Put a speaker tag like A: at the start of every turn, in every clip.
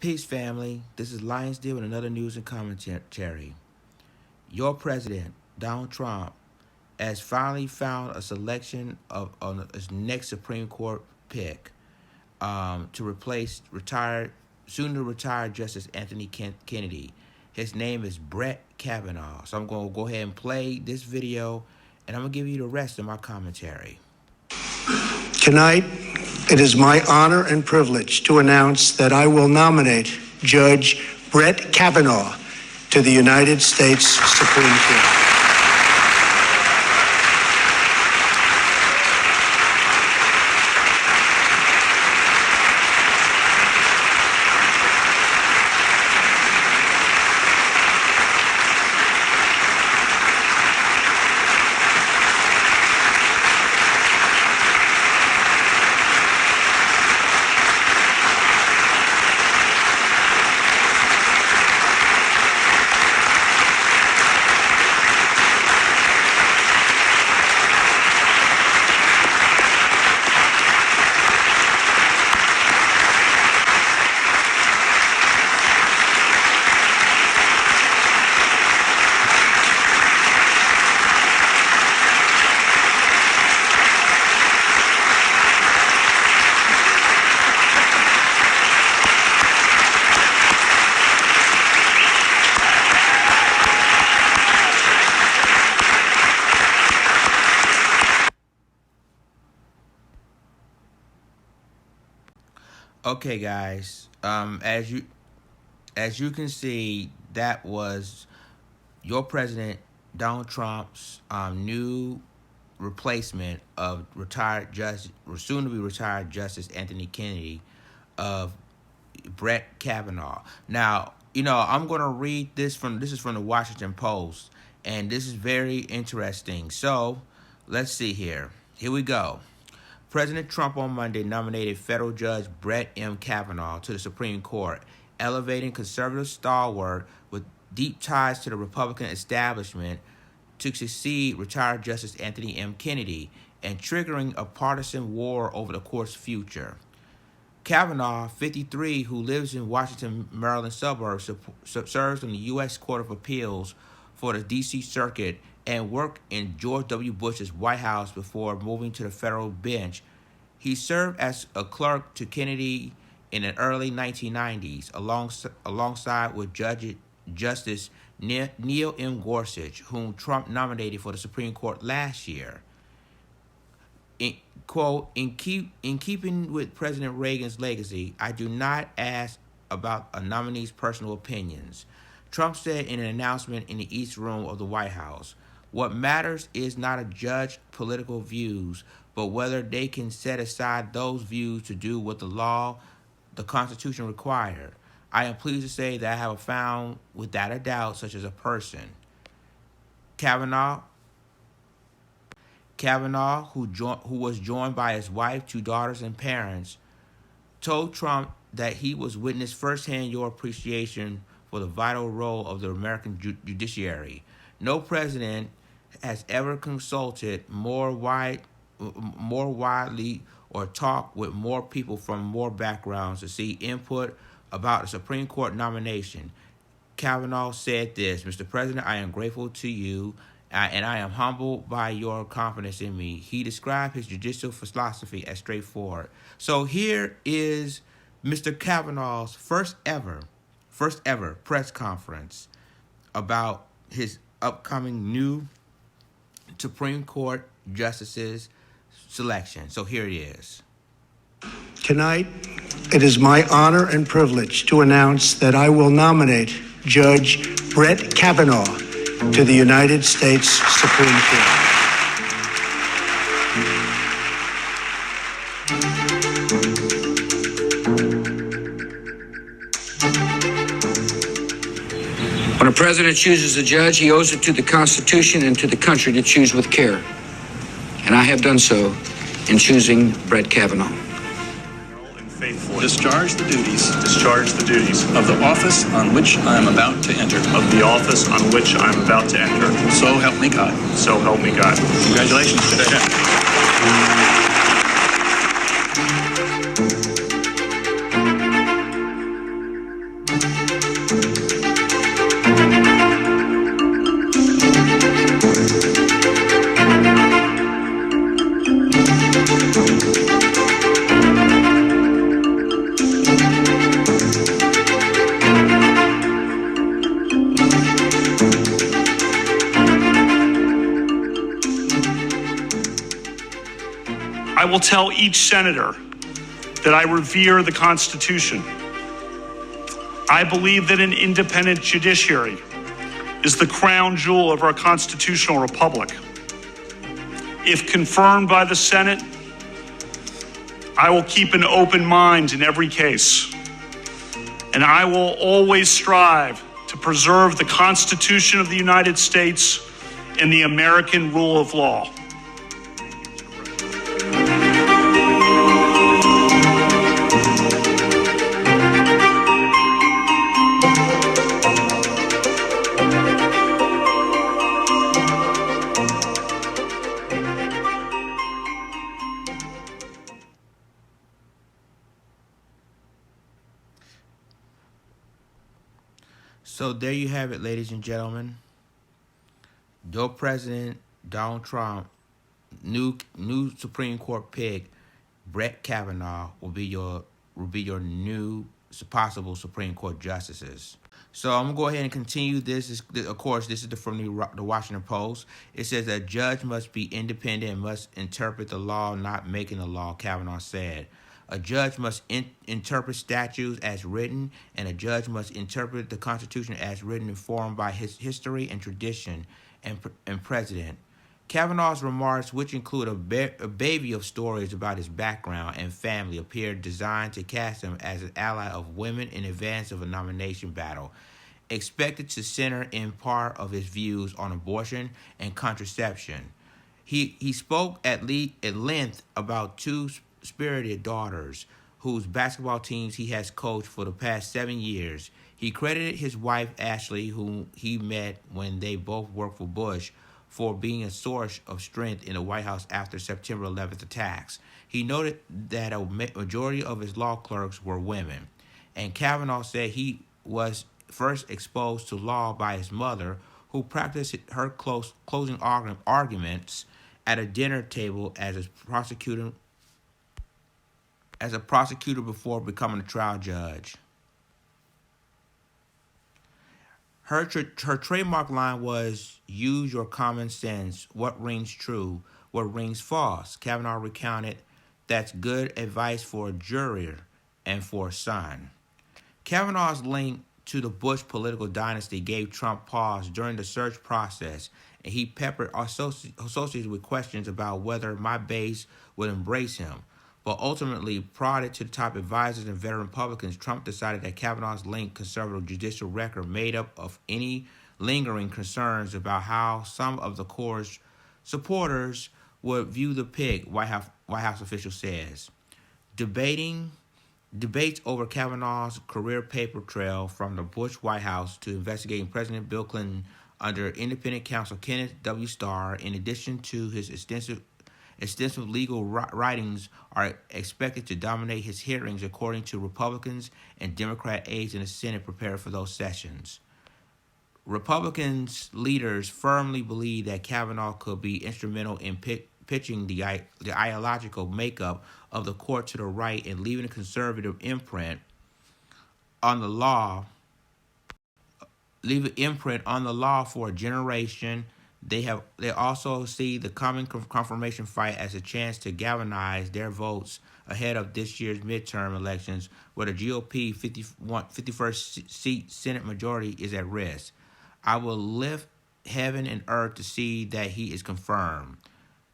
A: Peace, family. This is Lionsdale with another news and commentary. Your president, Donald Trump, has finally found a selection on his next Supreme Court pick to replace soon-to-retired Justice Anthony Kennedy. His name is Brett Kavanaugh. So I'm going to go ahead and play this video, and I'm going to give you the rest of my commentary.
B: Tonight, it is my honor and privilege to announce that I will nominate Judge Brett Kavanaugh to the United States Supreme Court.
A: Okay, guys. As you can see, that was your president Donald Trump's new replacement of soon-to-be retired Justice Anthony Kennedy, of Brett Kavanaugh. Now, I'm going to read this is from the Washington Post, and this is very interesting. So, let's see here. Here we go. President Trump on Monday nominated federal judge Brett M. Kavanaugh to the Supreme Court, elevating conservative stalwart with deep ties to the Republican establishment to succeed retired Justice Anthony M. Kennedy, and triggering a partisan war over the court's future. Kavanaugh, 53, who lives in Washington, Maryland suburbs, serves on the U.S. Court of Appeals for the D.C. Circuit and worked in George W. Bush's White House before moving to the federal bench. He served as a clerk to Kennedy in the early 1990s, alongside with Justice Neil M. Gorsuch, whom Trump nominated for the Supreme Court last year. Quote, in keeping with President Reagan's legacy, I do not ask about a nominee's personal opinions, Trump said in an announcement in the East Room of the White House. What matters is not a judge's political views, but whether they can set aside those views to do what the Constitution required. I am pleased to say that I have found, without a doubt, such as a person. Kavanaugh, who was joined by his wife, 2 daughters, and parents, told Trump that he was witnessed firsthand your appreciation for the vital role of the American judiciary. No president has ever consulted more widely or talked with more people from more backgrounds to see input about the Supreme Court nomination. Kavanaugh said this: Mr. President, I am grateful to you and I am humbled by your confidence in me. He described his judicial philosophy as straightforward. So here is Mr. Kavanaugh's first ever press conference about his upcoming new Supreme Court justices selection. So here it is.
B: Tonight, it is my honor and privilege to announce that I will nominate Judge Brett Kavanaugh to the United States Supreme Court.
C: When a president chooses a judge, he owes it to the Constitution and to the country to choose with care. And I have done so in choosing Brett Kavanaugh.
D: And faithfully discharge the duties of the office on which I am about to enter. So help me God. Congratulations, Judge.
E: tell each senator that I revere the Constitution. I believe that an independent judiciary is the crown jewel of our constitutional republic. If confirmed by the Senate, I will keep an open mind in every case, and I will always strive to preserve the Constitution of the United States and the American rule of law.
A: So there you have it, ladies and gentlemen. Your president, Donald Trump, new Supreme Court pick, Brett Kavanaugh, will be your new possible Supreme Court justices. So I'm gonna go ahead and continue this. Of course, this is from the Washington Post. It says that a judge must be independent and must interpret the law, not making the law, Kavanaugh said. A judge must interpret statutes as written, and a judge must interpret the Constitution as written, informed by his history and tradition and precedent. Kavanaugh's remarks, which include a bevy of stories about his background and family, appeared designed to cast him as an ally of women in advance of a nomination battle, expected to center in part of his views on abortion and contraception. He spoke at length about two spirited daughters whose basketball teams he has coached for the past 7 years. He credited his wife, Ashley, whom he met when they both worked for Bush, for being a source of strength in the White House after September 11th attacks. He noted that a majority of his law clerks were women. And Kavanaugh said he was first exposed to law by his mother, who practiced her closing arguments at a dinner table as a prosecutor before becoming a trial judge. Her trademark line was, "Use your common sense. What rings true? What rings false?" Kavanaugh recounted, "That's good advice for a juror and for a son." Kavanaugh's link to the Bush political dynasty gave Trump pause during the search process, and he peppered associates with questions about whether my base would embrace him. But ultimately, prodded to the top advisors and veteran Republicans, Trump decided that Kavanaugh's linked conservative judicial record made up of any lingering concerns about how some of the court's supporters would view the pick, White House official says. Debates over Kavanaugh's career paper trail from the Bush White House to investigating President Bill Clinton under independent counsel Kenneth W. Starr, in addition to his extensive legal writings, are expected to dominate his hearings, according to Republicans and Democrat aides in the Senate prepared for those sessions. Republicans leaders firmly believe that Kavanaugh could be instrumental in pitching the ideological makeup of the court to the right and leaving a conservative imprint on the law. For a generation. They also see the coming confirmation fight as a chance to galvanize their votes ahead of this year's midterm elections, where the GOP 51st seat Senate majority is at risk. I will lift heaven and earth to see that he is confirmed.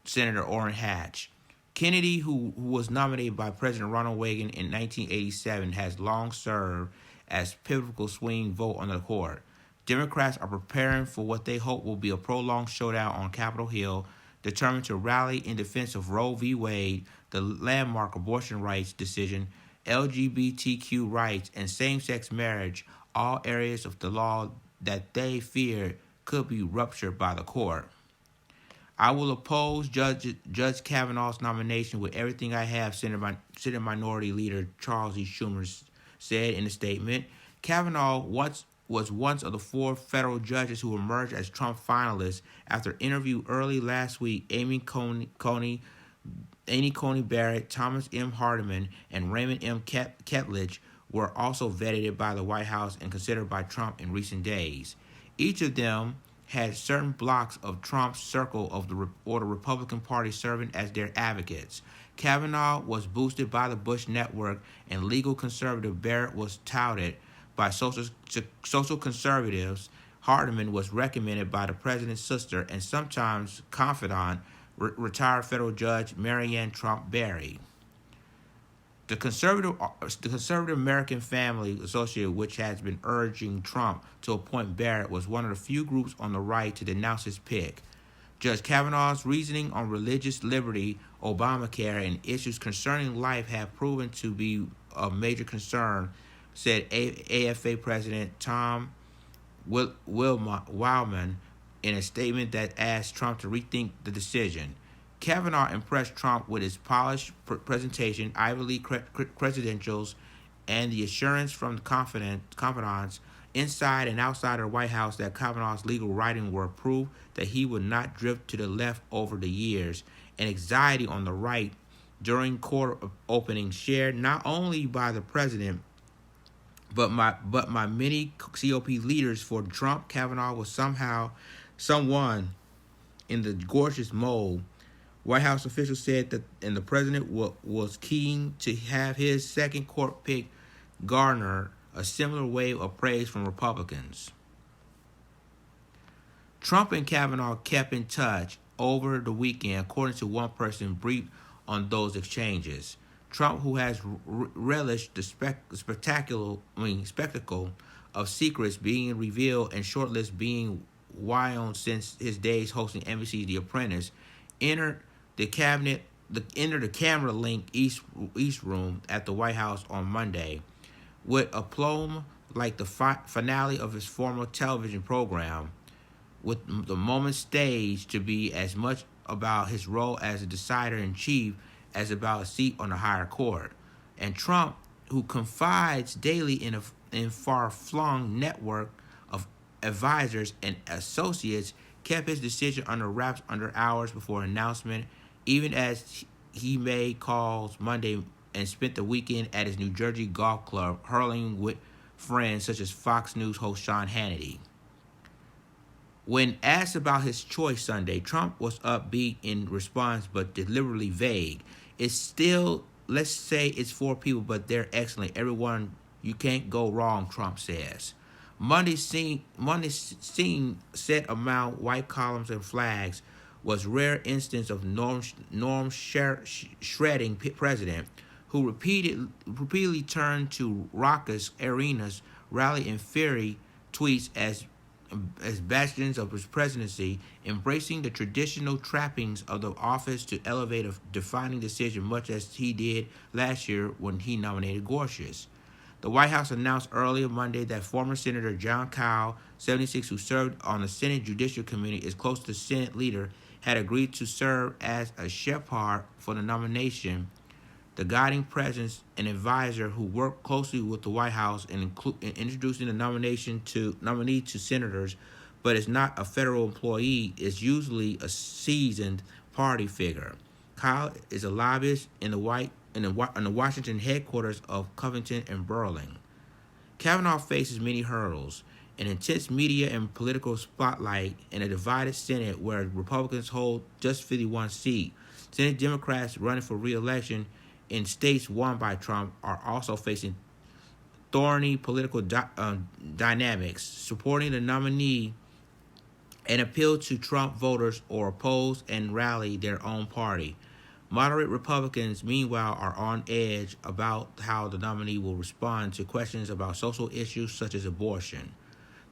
A: Senator Orrin Hatch. Kennedy, who was nominated by President Ronald Reagan in 1987, has long served as pivotal swing vote on the court. Democrats are preparing for what they hope will be a prolonged showdown on Capitol Hill, determined to rally in defense of Roe v. Wade, the landmark abortion rights decision, LGBTQ rights, and same-sex marriage, all areas of the law that they fear could be ruptured by the court. I will oppose Judge Kavanaugh's nomination with everything I have, Senate Minority Leader Charles E. Schumer said in a statement. Kavanaugh was once of the 4 federal judges who emerged as Trump finalists after interview early last week. Amy Coney Barrett, Thomas M. Hardiman, and Raymond M. Ketledge were also vetted by the White House and considered by Trump in recent days. Each of them had certain blocks of Trump's circle of the Republican Party serving as their advocates. Kavanaugh was boosted by the Bush network, and legal conservative Barrett was touted by social conservatives. Hardiman was recommended by the president's sister and sometimes confidant, retired federal judge Marianne Trump Barry. The conservative American Family Association, which has been urging Trump to appoint Barrett, was one of the few groups on the right to denounce his pick. Judge Kavanaugh's reasoning on religious liberty, Obamacare, and issues concerning life have proven to be of major concern, said AFA President Tom Wildman in a statement that asked Trump to rethink the decision. Kavanaugh impressed Trump with his polished presentation, Ivy League credentials, and the assurance from the confidants inside and outside of the White House that Kavanaugh's legal writing were proof that he would not drift to the left over the years, and anxiety on the right during court openings shared not only by the president but my many COP leaders. For Trump, Kavanaugh was someone in the gorgeous mold. White House officials said that, and the president was keen to have his second court pick garner a similar wave of praise from Republicans. Trump and Kavanaugh kept in touch over the weekend, according to one person briefed on those exchanges. Trump, who has relished the spectacle of secrets being revealed and shortlists being wild since his days hosting NBC's The Apprentice, entered the camera-linked East Room at the White House on Monday with aplomb like the finale of his former television program, with the moment staged to be as much about his role as a decider-in-chief as about a seat on the higher court. And Trump, who confides daily in a far-flung network of advisors and associates, kept his decision under wraps under hours before announcement, even as he made calls Monday and spent the weekend at his New Jersey golf club hurling with friends such as Fox News host Sean Hannity. When asked about his choice Sunday, Trump was upbeat in response but deliberately vague. It's still, let's say it's 4 people, but they're excellent. Everyone, you can't go wrong, Trump says. Monday's scene set among white columns and flags was rare instance of norm shredding president who repeatedly turned to raucous arenas, rally and fiery tweets as bastions of his presidency, embracing the traditional trappings of the office to elevate a defining decision, much as he did last year when he nominated Gorsuch. The White House announced earlier Monday that former Senator John Cowell, 76, who served on the Senate Judicial Committee, is close to the Senate leader, had agreed to serve as a shepherd for the nomination. The guiding presence and advisor who worked closely with the White House in introducing the nominee to senators, but is not a federal employee, is usually a seasoned party figure. Kyle is a lobbyist in the Washington headquarters of Covington and Burling. Kavanaugh faces many hurdles: an intense media and political spotlight in a divided Senate where Republicans hold just 51 seats. Senate Democrats running for re-election in states won by Trump are also facing thorny political dynamics, supporting the nominee and appeal to Trump voters or oppose and rally their own party. Moderate Republicans, meanwhile, are on edge about how the nominee will respond to questions about social issues such as abortion.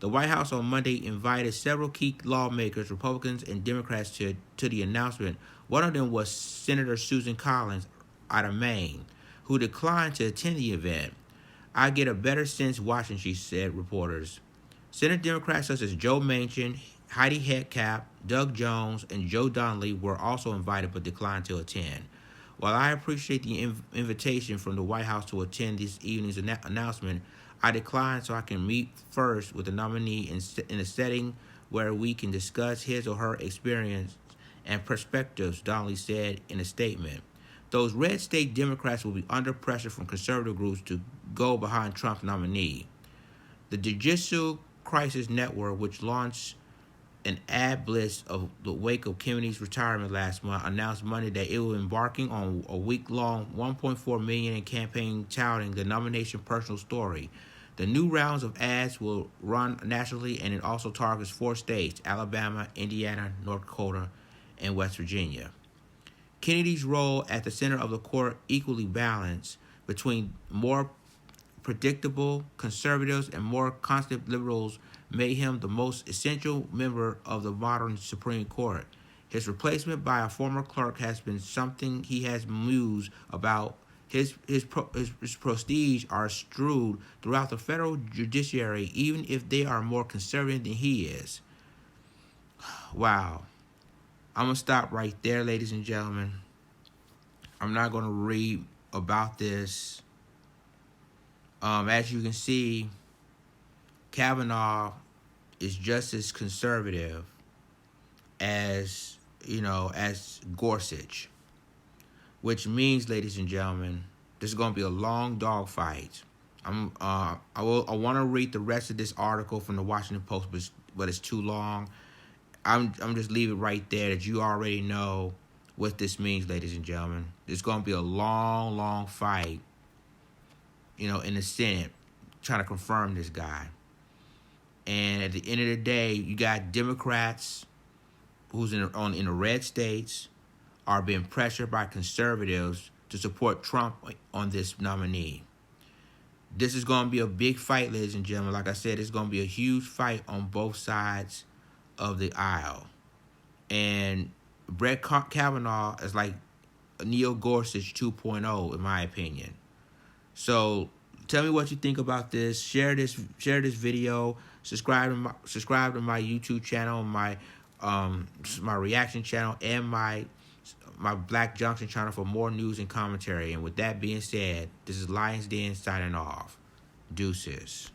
A: The White House on Monday invited several key lawmakers, Republicans and Democrats, to the announcement. One of them was Senator Susan Collins out of Maine, who declined to attend the event. I get a better sense watching, she said reporters. Senate Democrats such as Joe Manchin, Heidi Heitkamp, Doug Jones, and Joe Donnelly were also invited but declined to attend. While I appreciate the invitation from the White House to attend this evening's announcement, I declined so I can meet first with the nominee in a setting where we can discuss his or her experience and perspectives, Donnelly said in a statement. Those red state Democrats will be under pressure from conservative groups to go behind Trump's nominee. The Judicial Crisis Network, which launched an ad blitz of the wake of Kennedy's retirement last month, announced Monday that it will embarking on a week-long $1.4 million in campaign touting the nomination personal story. The new rounds of ads will run nationally, and it also targets 4 states: Alabama, Indiana, North Dakota, and West Virginia. Kennedy's role at the center of the court equally balanced between more predictable conservatives and more constant liberals made him the most essential member of the modern Supreme Court. His replacement by a former clerk has been something he has mused about. His prestige are strewed throughout the federal judiciary, even if they are more conservative than he is. Wow. I'm going to stop right there, ladies and gentlemen. I'm not going to read about this. As you can see, Kavanaugh is just as conservative as Gorsuch, which means, ladies and gentlemen, this is going to be a long dog fight. I want to read the rest of this article from the Washington Post, but it's too long. I'm just leave it right there that you already know what this means, ladies and gentlemen. It's going to be a long, long fight, in the Senate, trying to confirm this guy. And at the end of the day, you got Democrats who's in the red states are being pressured by conservatives to support Trump on this nominee. This is going to be a big fight, ladies and gentlemen. Like I said, it's going to be a huge fight on both sides of the aisle. And Brett Kavanaugh is like Neil Gorsuch 2.0, in my opinion. So tell me what you think about this. Share this video. Subscribe to my YouTube channel, my reaction channel, and my Black Junction channel for more news and commentary. And with that being said, this is Lions Den signing off. Deuces.